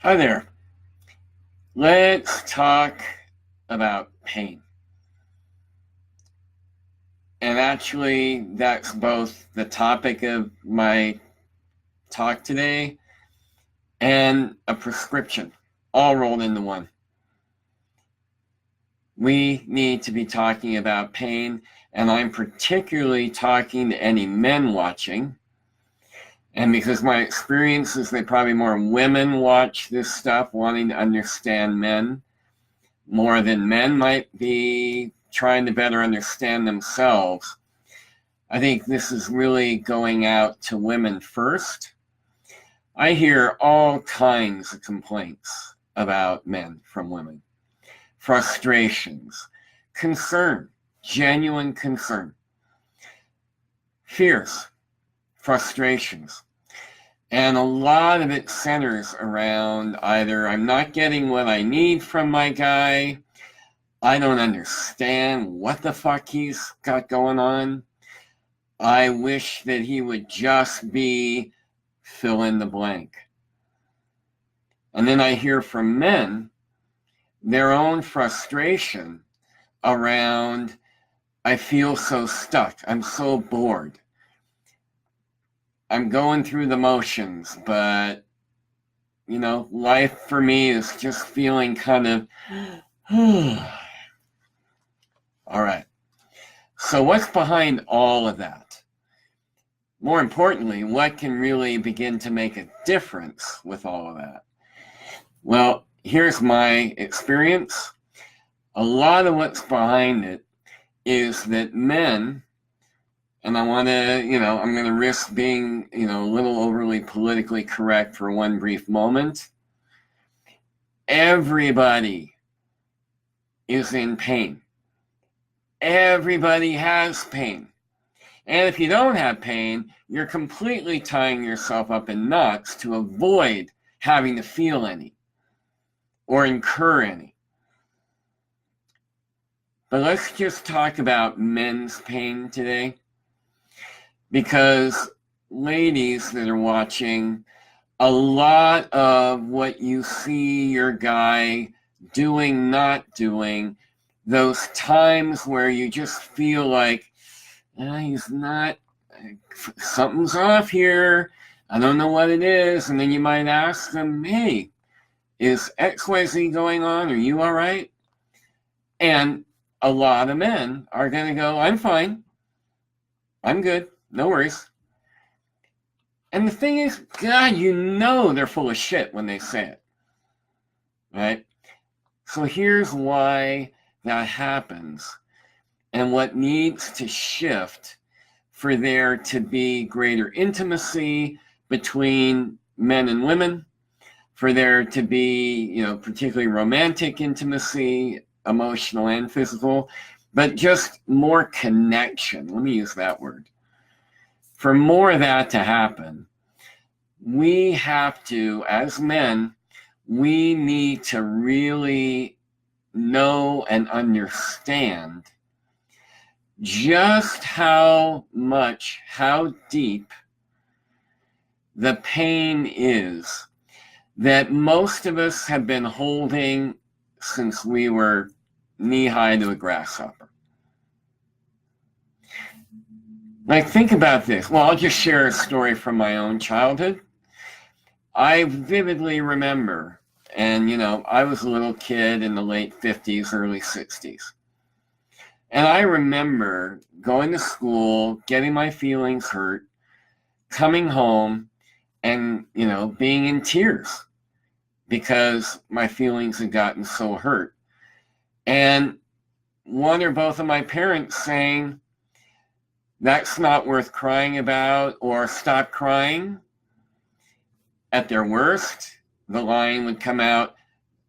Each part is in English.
Hi there. Let's talk about pain. And actually, that's both the topic of my talk today and a prescription, all rolled into one. We need to be talking about pain, and I'm particularly talking to any men watching. And because my experience is that probably more women watch this stuff wanting to understand men more than men might be trying to better understand themselves. I think this is really going out to women first. I hear all kinds of complaints about men from women. Frustrations, concern, genuine concern, fears, frustrations. And a lot of it centers around either I'm not getting what I need from my guy, I don't understand what the fuck he's got going on, I wish that he would just be fill in the blank. And then I hear from men their own frustration around, I feel so stuck, I'm so bored. I'm going through the motions, but, life for me is just feeling kind of, all right. So what's behind all of that? More importantly, what can really begin to make a difference with all of that? Well, here's my experience. A lot of what's behind it is that men, and I want to, I'm going to risk being, a little overly politically correct for one brief moment. Everybody is in pain. Everybody has pain. And if you don't have pain, you're completely tying yourself up in knots to avoid having to feel any or incur any. But let's just talk about men's pain today. Because ladies that are watching, a lot of what you see your guy doing, not doing, those times where you just feel like, he's not, something's off here, I don't know what it is, and then you might ask them, hey, is XYZ going on? Are you all right? And a lot of men are going to go, I'm fine, I'm good. No worries. And the thing is, God, they're full of shit when they say it. Right? So here's why that happens and what needs to shift for there to be greater intimacy between men and women, for there to be, particularly romantic intimacy, emotional and physical, but just more connection. Let me use that word. For more of that to happen, we have to, as men, we need to really know and understand just how deep the pain is that most of us have been holding since we were knee-high to a grasshopper. Like, think about this. Well, I'll just share a story from my own childhood. I vividly remember, and I was a little kid in the late 50s, early 60s. And I remember going to school, getting my feelings hurt, coming home, and, being in tears because my feelings had gotten so hurt. And one or both of my parents saying, that's not worth crying about, or stop crying. At their worst, the line would come out,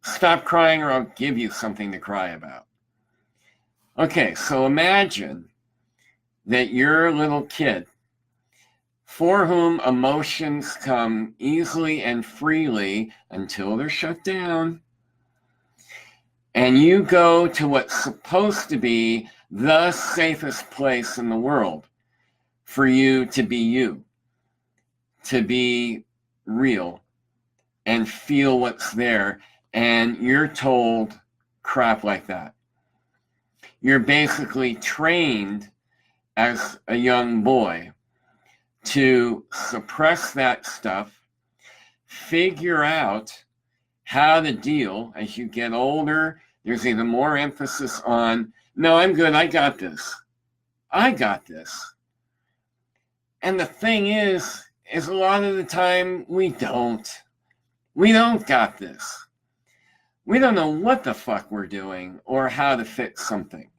stop crying or I'll give you something to cry about. Okay, so imagine that you're a little kid for whom emotions come easily and freely until they're shut down. And you go to what's supposed to be the safest place in the world for you, to be real, and feel what's there, and you're told crap like that. You're basically trained as a young boy to suppress that stuff, figure out how to deal. As you get older, there's even more emphasis on, no, I'm good, I got this. I got this. And the thing is a lot of the time we don't. We don't got this. We don't know what the fuck we're doing or how to fix something.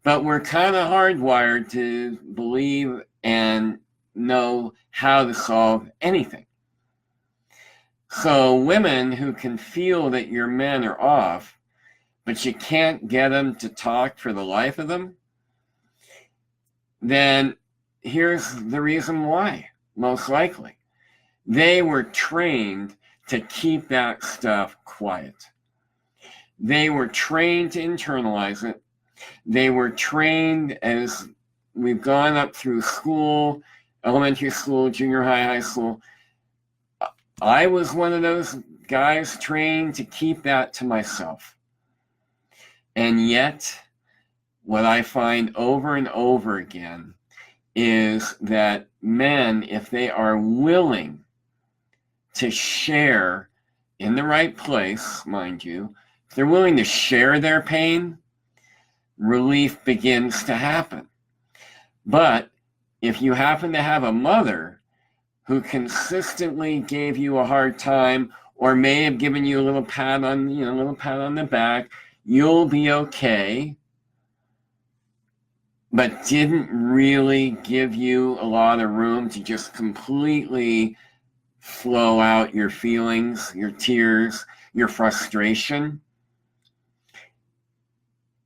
But we're kind of hardwired to believe and know how to solve anything. So women who can feel that your men are off, but you can't get them to talk for the life of them, then here's the reason why, most likely. They were trained to keep that stuff quiet. They were trained to internalize it. They were trained, as we've gone up through school, elementary school, junior high, high school. I was one of those guys trained to keep that to myself. And yet, what I find over and over again is that men, if they are willing to share in the right place, mind you, if they're willing to share their pain, relief begins to happen. But if you happen to have a mother who consistently gave you a hard time, or may have given you a little pat on, a little pat on the back, you'll be okay, but didn't really give you a lot of room to just completely flow out your feelings, your tears, your frustration.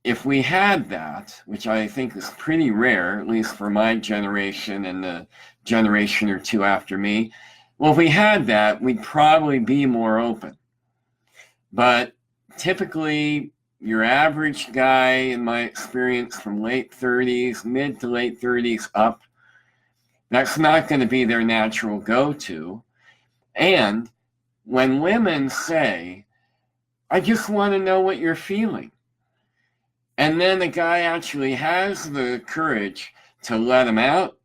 If we had that, which I think is pretty rare, at least for my generation and the generation or two after me, well, if we had that, we'd probably be more open. But typically, your average guy, in my experience, from late 30s, mid to late 30s up, that's not going to be their natural go-to. And when women say, I just want to know what you're feeling, and then the guy actually has the courage to let him out,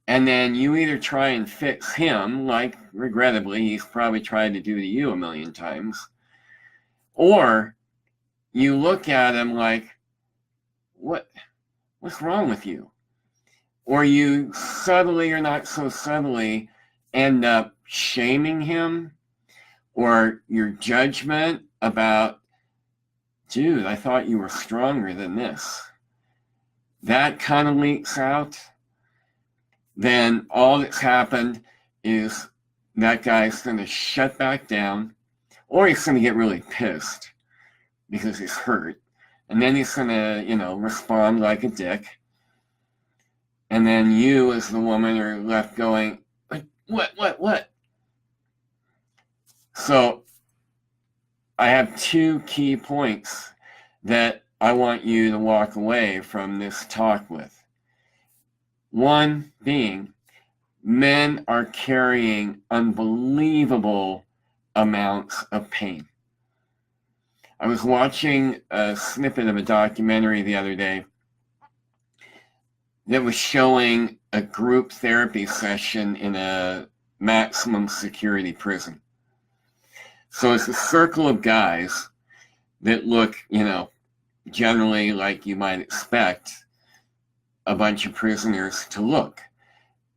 and then you either try and fix him, like regrettably he's probably tried to do to you a million times, or you look at him like, what's wrong with you? Or you subtly or not so subtly end up shaming him, or your judgment about, dude, I thought you were stronger than this. That kind of leaks out. Then all that's happened is that guy's going to shut back down, or he's going to get really pissed because he's hurt. And then he's going to, respond like a dick. And then you, as the woman, are left going, what? So I have two key points that I want you to walk away from this talk with. One being, men are carrying unbelievable amounts of pain. I was watching a snippet of a documentary the other day that was showing a group therapy session in a maximum security prison. So it's a circle of guys that look, generally like you might expect a bunch of prisoners to look.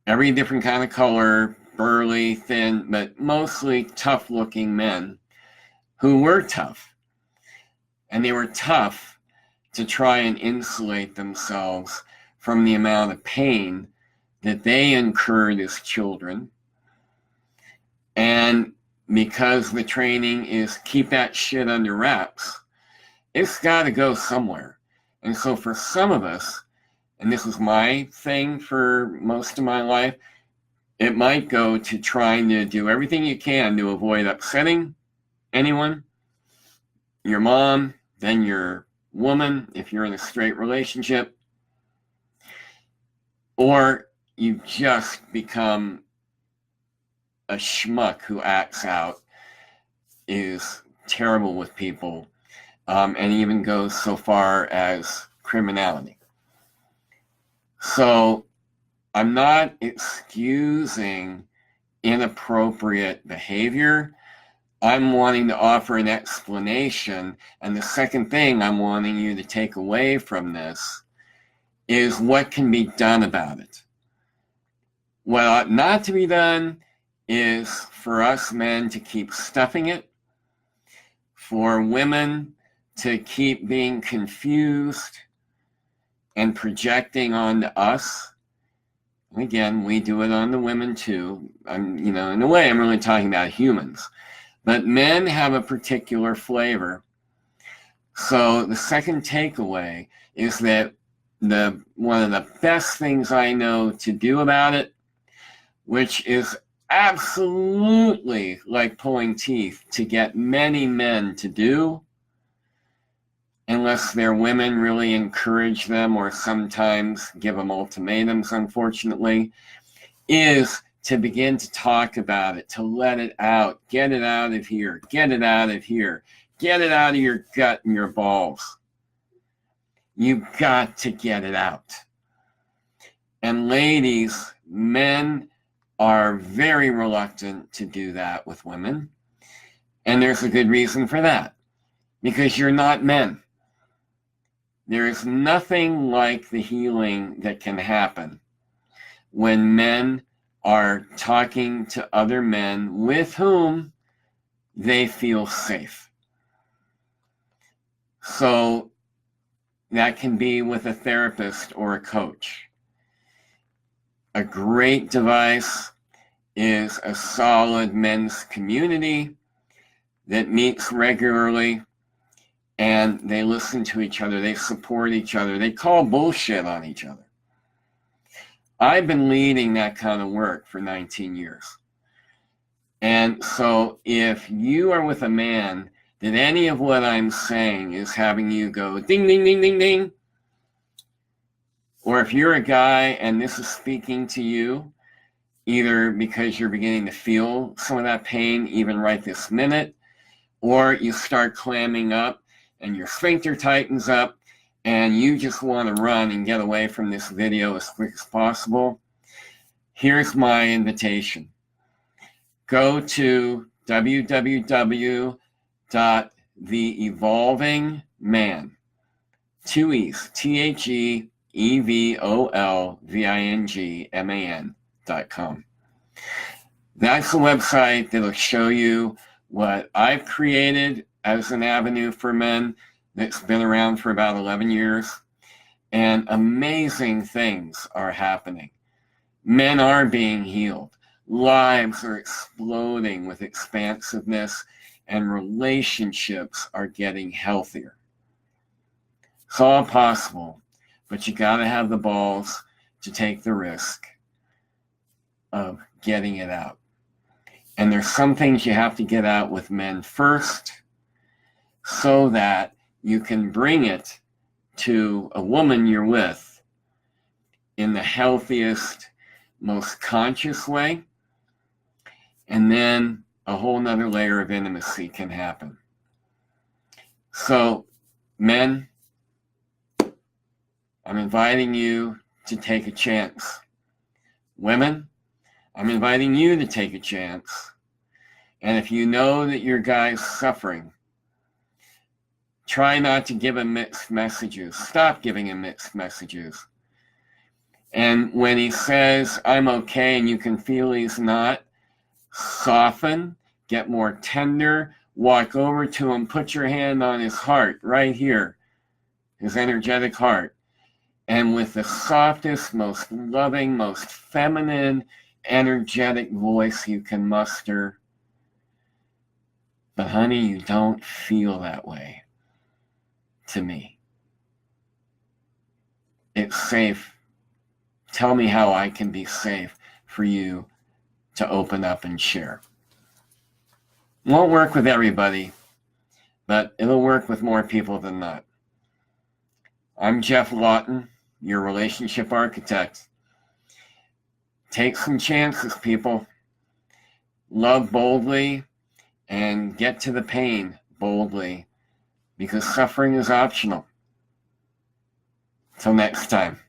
Every different kind of color, burly, thin, but mostly tough-looking men who were tough. And they were tough to try and insulate themselves from the amount of pain that they incurred as children. And because the training is keep that shit under wraps, it's got to go somewhere. And so for some of us, and this was my thing for most of my life, it might go to trying to do everything you can to avoid upsetting anyone, your mom, then your woman, if you're in a straight relationship, or you just become a schmuck who acts out is terrible with people, and even goes so far as criminality. So I'm not excusing inappropriate behavior. I'm wanting to offer an explanation. And the second thing I'm wanting you to take away from this is what can be done about it. What ought not to be done is for us men to keep stuffing it, for women to keep being confused and projecting onto us. And again, we do it on the women too. In a way, I'm really talking about humans. But men have a particular flavor. So the second takeaway is that one of the best things I know to do about it, which is absolutely like pulling teeth to get many men to do, unless their women really encourage them or sometimes give them ultimatums, unfortunately, is to begin to talk about it, to let it out, get it out of here, get it out of here, get it out of your gut and your balls. You've got to get it out. And ladies, men are very reluctant to do that with women. And there's a good reason for that. Because you're not men. There is nothing like the healing that can happen when men are talking to other men with whom they feel safe. So that can be with a therapist or a coach. A great device is a solid men's community that meets regularly, and they listen to each other, they support each other, they call bullshit on each other. I've been leading that kind of work for 19 years. And so if you are with a man that any of what I'm saying is having you go ding, ding, ding, ding, ding, or if you're a guy and this is speaking to you, either because you're beginning to feel some of that pain even right this minute, or you start clamming up and your sphincter tightens up and you just want to run and get away from this video as quick as possible, here's my invitation. Go to www.theevolvingman, 2 E's, THEEVOLVINGMAN.com. That's the website that'll show you what I've created as an avenue for men that's been around for about 11 years. And amazing things are happening. Men are being healed. Lives are exploding with expansiveness, and relationships are getting healthier. It's all possible, but you got to have the balls to take the risk of getting it out. And there's some things you have to get out with men first so that you can bring it to a woman you're with in the healthiest, most conscious way. And then a whole nother layer of intimacy can happen. So, men, I'm inviting you to take a chance. Women, I'm inviting you to take a chance. And if you know that your guy's suffering, try not to give him mixed messages. Stop giving him mixed messages. And when he says, I'm okay, and you can feel he's not, soften, get more tender, walk over to him, put your hand on his heart right here, his energetic heart. And with the softest, most loving, most feminine, energetic voice you can muster, but honey, you don't feel that way to me. It's safe. Tell me how I can be safe for you to open up and share. It won't work with everybody, but it'll work with more people than not. I'm Geoff Laughton, your relationship architect. Take some chances, people. Love boldly and get to the pain boldly, because suffering is optional. Till next time.